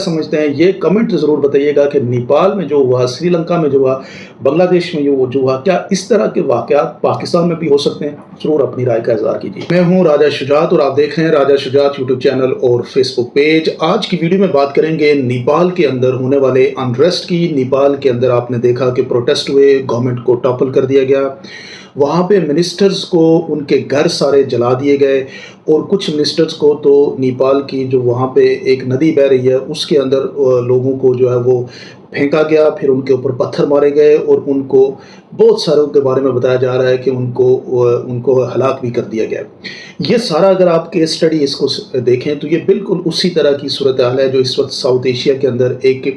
سمجھتے ہیں یہ کمنٹ ضرور بتائیے گا کہ نیپال میں جو ہوا، سری لنکا میں جو ہوا، بنگلہ دیش میں جو ہوا، کیا اس طرح کے واقعات پاکستان میں بھی ہو سکتے ہیں؟ ضرور اپنی رائے کا اظہار کیجیے۔ میں ہوں راجہ شجاعت اور آپ دیکھ رہے ہیں راجہ شجاعت یوٹیوب چینل اور فیس بک پیج۔ آج کی ویڈیو میں بات کریں گے نیپال کے اندر ہونے والے انریسٹ کی۔ نیپال کے اندر آپ نے دیکھا کہ پروٹیسٹ ہوئے، گورنمنٹ کو ٹاپل کر دیا گیا، وہاں پہ منسٹرز کو ان کے گھر سارے جلا دیے گئے، اور کچھ منسٹرز کو تو نیپال کی جو وہاں پہ ایک ندی بہہ رہی ہے اس کے اندر لوگوں کو جو ہے وہ پھینکا گیا، پھر ان کے اوپر پتھر مارے گئے، اور ان کو بہت ساروں کے بارے میں بتایا جا رہا ہے کہ ان کو ہلاک بھی کر دیا گیا۔ یہ سارا اگر آپ کیس اسٹڈی اس کو دیکھیں تو یہ بالکل اسی طرح کی صورتحال ہے جو اس وقت ساؤتھ ایشیا کے اندر ایک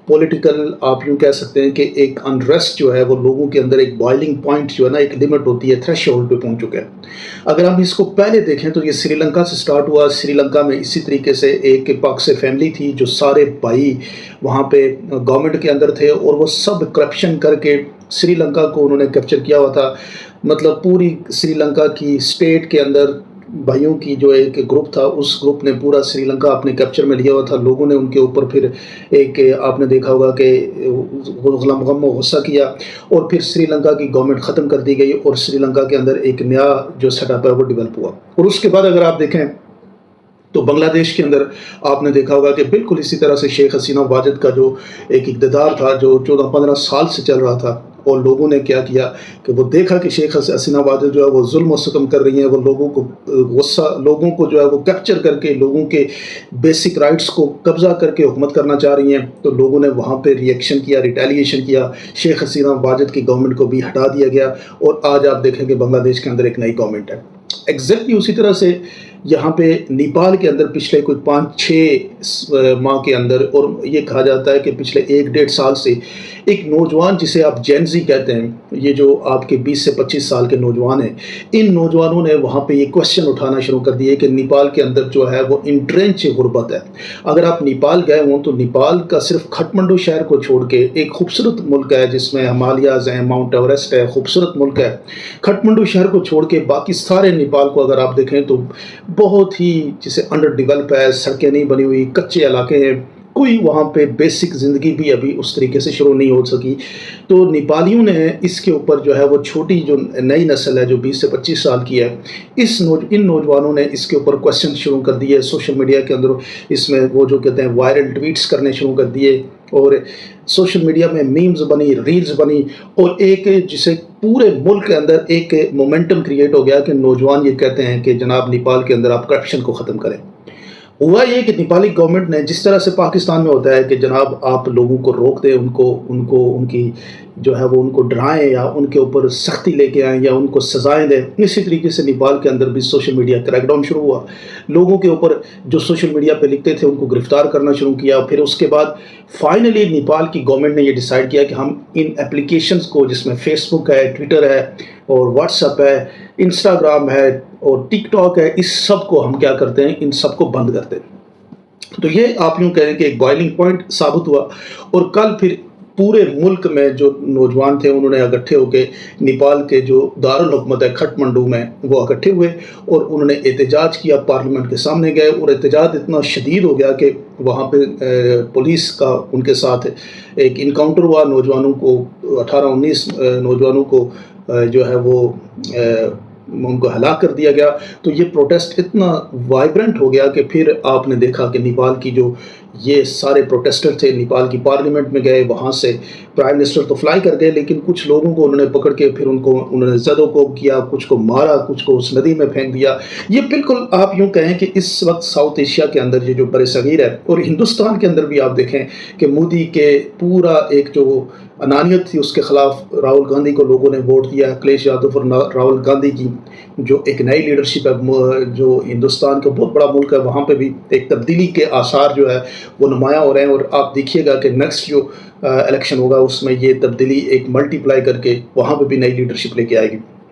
پولیٹیکل، آپ یوں کہہ سکتے ہیں کہ ایک انریسٹ جو ہے وہ لوگوں کے اندر ایک بوائلنگ پوائنٹ جو ہے نا، ایک لمٹ ہوتی ہے، تھریش ہولڈ پہ پہنچ چکا ہے۔ اگر ہم اس کو پہلے دیکھیں تو یہ سری لنکا سے سٹارٹ ہوا۔ سری لنکا میں اسی طریقے سے ایک پاک سے فیملی تھی جو سارے بھائی وہاں پہ گورنمنٹ کے اندر تھے، اور وہ سب کرپشن کر کے سری لنکا کو انہوں نے کیپچر کیا ہوا تھا۔ مطلب پوری سری لنکا کی اسٹیٹ کے اندر بھائیوں کی جو ایک گروپ تھا، اس گروپ نے پورا سری لنکا اپنے کیپچر میں لیا ہوا تھا۔ لوگوں نے ان کے اوپر پھر ایک آپ نے دیکھا ہوگا کہ غم و غصہ کیا، اور پھر سری لنکا کی گورنمنٹ ختم کر دی گئی، اور سری لنکا کے اندر ایک نیا جو سیٹ اپ ہے وہ ڈیولپ ہوا۔ اور اس کے بعد اگر آپ دیکھیں تو بنگلہ دیش کے اندر آپ نے دیکھا ہوگا کہ بالکل اسی طرح سے شیخ حسینہ واجد کا جو ایک اقتدار تھا جو 14-15 سال سے چل رہا تھا، اور لوگوں نے کیا کیا کہ وہ دیکھا کہ شیخ حسینہ واجد جو ہے وہ ظلم و ستم کر رہی ہیں، وہ لوگوں کو غصہ، لوگوں کو جو ہے وہ کیپچر کر کے لوگوں کے بیسک رائٹس کو قبضہ کر کے حکومت کرنا چاہ رہی ہیں، تو لوگوں نے وہاں پہ ریئیکشن کیا، ریٹیلیشن کیا، شیخ حسینہ واجد کی گورنمنٹ کو بھی ہٹا دیا گیا، اور آج آپ دیکھیں کہ بنگلہ دیش کے اندر ایک نئی گورنمنٹ ہے۔ ایگزیکٹلی اسی طرح سے یہاں پہ نیپال کے اندر پچھلے کوئی 5-6 ماہ کے اندر، اور یہ کہا جاتا ہے کہ پچھلے 1-1.5 سال سے ایک نوجوان جسے آپ جین زی کہتے ہیں، یہ جو آپ کے 20 سے 25 سال کے نوجوان ہیں، ان نوجوانوں نے وہاں پہ یہ کوشچن اٹھانا شروع کر دیے کہ نیپال کے اندر جو ہے وہ انٹرنچ غربت ہے۔ اگر آپ نیپال گئے ہوں تو نیپال کا صرف کھٹمنڈو شہر کو چھوڑ کے ایک خوبصورت ملک ہے جس میں ہمالیاز ہیں، ماؤنٹ ایوریسٹ ہے، خوبصورت ملک ہے، کھٹمنڈو شہر کو چھوڑ کے باقی سارے نیپال کو اگر آپ دیکھیں تو بہت ہی جسے انڈر ڈیولپ ہے، سڑکیں نہیں بنی ہوئی، کچے علاقے ہیں، کوئی وہاں پہ بیسک زندگی بھی ابھی اس طریقے سے شروع نہیں ہو سکی۔ تو نیپالیوں نے اس کے اوپر جو ہے وہ چھوٹی جو نئی نسل ہے جو 20 سے 25 سال کی ہے، ان نوجوانوں نے اس کے اوپر کوشچن شروع کر دیے سوشل میڈیا کے اندر، اس میں وہ جو کہتے ہیں وائرل ٹویٹس کرنے شروع کر دیے، اور سوشل میڈیا میں میمز بنی، ریلز بنی، اور ایک جسے پورے ملک کے اندر ایک مومنٹم کریٹ ہو گیا کہ نوجوان یہ کہتے ہیں کہ جناب نیپال کے اندر آپ کرپشن کو ختم کریں۔ ہوا یہ کہ نیپالی گورنمنٹ نے جس طرح سے پاکستان میں ہوتا ہے کہ جناب آپ لوگوں کو روک دیں، ان کی جو ہے وہ ان کو ڈرائیں یا ان کے اوپر سختی لے کے آئیں یا ان کو سزائیں دیں، اسی طریقے سے نیپال کے اندر بھی سوشل میڈیا کریک ڈاؤن شروع ہوا۔ لوگوں کے اوپر جو سوشل میڈیا پہ لکھتے تھے ان کو گرفتار کرنا شروع کیا۔ پھر اس کے بعد فائنلی نیپال کی گورنمنٹ نے یہ ڈیسائیڈ کیا کہ ہم ان اپلیکیشنز کو، جس میں فیس بک ہے، ٹویٹر ہے، اور واٹس ایپ ہے، انسٹاگرام ہے، اور ٹک ٹاک ہے، اس سب کو ہم کیا کرتے ہیں، ان سب کو بند کرتے ہیں۔ تو یہ آپ یوں کہیں کہ ایک بوائلنگ پوائنٹ ثابت ہوا، اور کل پھر پورے ملک میں جو نوجوان تھے انہوں نے اکٹھے ہو کے نیپال کے جو دارالحکومت ہے کھٹمنڈو میں وہ اکٹھے ہوئے، اور انہوں نے احتجاج کیا، پارلیمنٹ کے سامنے گئے، اور احتجاج اتنا شدید ہو گیا کہ وہاں پہ پولیس کا ان کے ساتھ ایک انکاؤنٹر ہوا، نوجوانوں کو 18-19 نوجوانوں کو جو ہے وہ ان کو ہلاک کر دیا گیا۔ تو یہ پروٹیسٹ اتنا وائبرنٹ ہو گیا کہ پھر آپ نے دیکھا کہ نیپال کی جو یہ سارے پروٹیسٹر تھے نیپال کی پارلیمنٹ میں گئے، وہاں سے پرائم منسٹر تو فلائی کر گئے، لیکن کچھ لوگوں کو انہوں نے پکڑ کے پھر انہوں نے زد و کوب کیا، کچھ کو مارا، کچھ کو اس ندی میں پھینک دیا۔ یہ بالکل آپ یوں کہیں کہ اس وقت ساؤتھ ایشیا کے اندر یہ جو بر صغیر ہے، اور ہندوستان کے اندر بھی آپ دیکھیں کہ مودی کے پورا ایک جو انانیت تھی اس کے خلاف راہل گاندھی کو لوگوں نے ووٹ دیا، اکھلیش یادو اور راہل گاندھی کی جو ایک نئی لیڈرشپ ہے، جو ہندوستان کا بہت بڑا ملک ہے، وہاں پہ بھی ایک تبدیلی کے آثار جو ہے وہ نمایاں ہو رہے ہیں، اور آپ دیکھیے گا کہ نیکسٹ جو الیکشن ہوگا اس میں یہ تبدیلی ایک ملٹی پلائی کر کے وہاں پہ بھی نئی لیڈرشپ لے کے آئے گی۔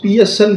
PSL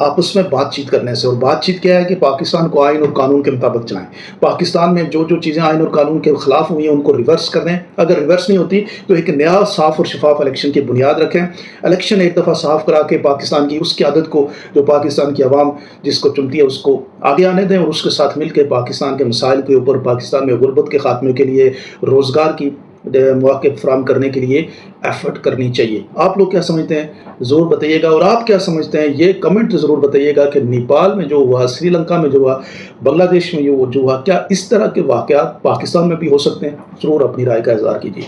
آپس میں بات چیت کرنے سے، اور بات چیت کیا ہے کہ پاکستان کو آئین اور قانون کے مطابق چلائیں۔ پاکستان میں جو چیزیں آئین اور قانون کے خلاف ہوئی ہیں ان کو ریورس کر دیں، اگر ریورس نہیں ہوتی تو ایک نیا صاف اور شفاف الیکشن کی بنیاد رکھیں۔ الیکشن ایک دفعہ صاف کرا کے پاکستان کی اس قیادت کو، جو پاکستان کی عوام جس کو چنتی ہے، اس کو آگے آنے دیں، اور اس کے ساتھ مل کے پاکستان کے مسائل کے اوپر، پاکستان میں غربت کے خاتمے کے لیے، روزگار کی مواقع فراہم کرنے کے لیے ایفرٹ کرنی چاہیے۔ آپ لوگ کیا سمجھتے ہیں ضرور بتائیے گا، اور آپ کیا سمجھتے ہیں یہ کمنٹ ضرور بتائیے گا کہ نیپال میں جو ہوا، سری لنکا میں جو ہوا، بنگلہ دیش میں جو ہوا، کیا اس طرح کے واقعات پاکستان میں بھی ہو سکتے ہیں؟ ضرور اپنی رائے کا اظہار کیجیے۔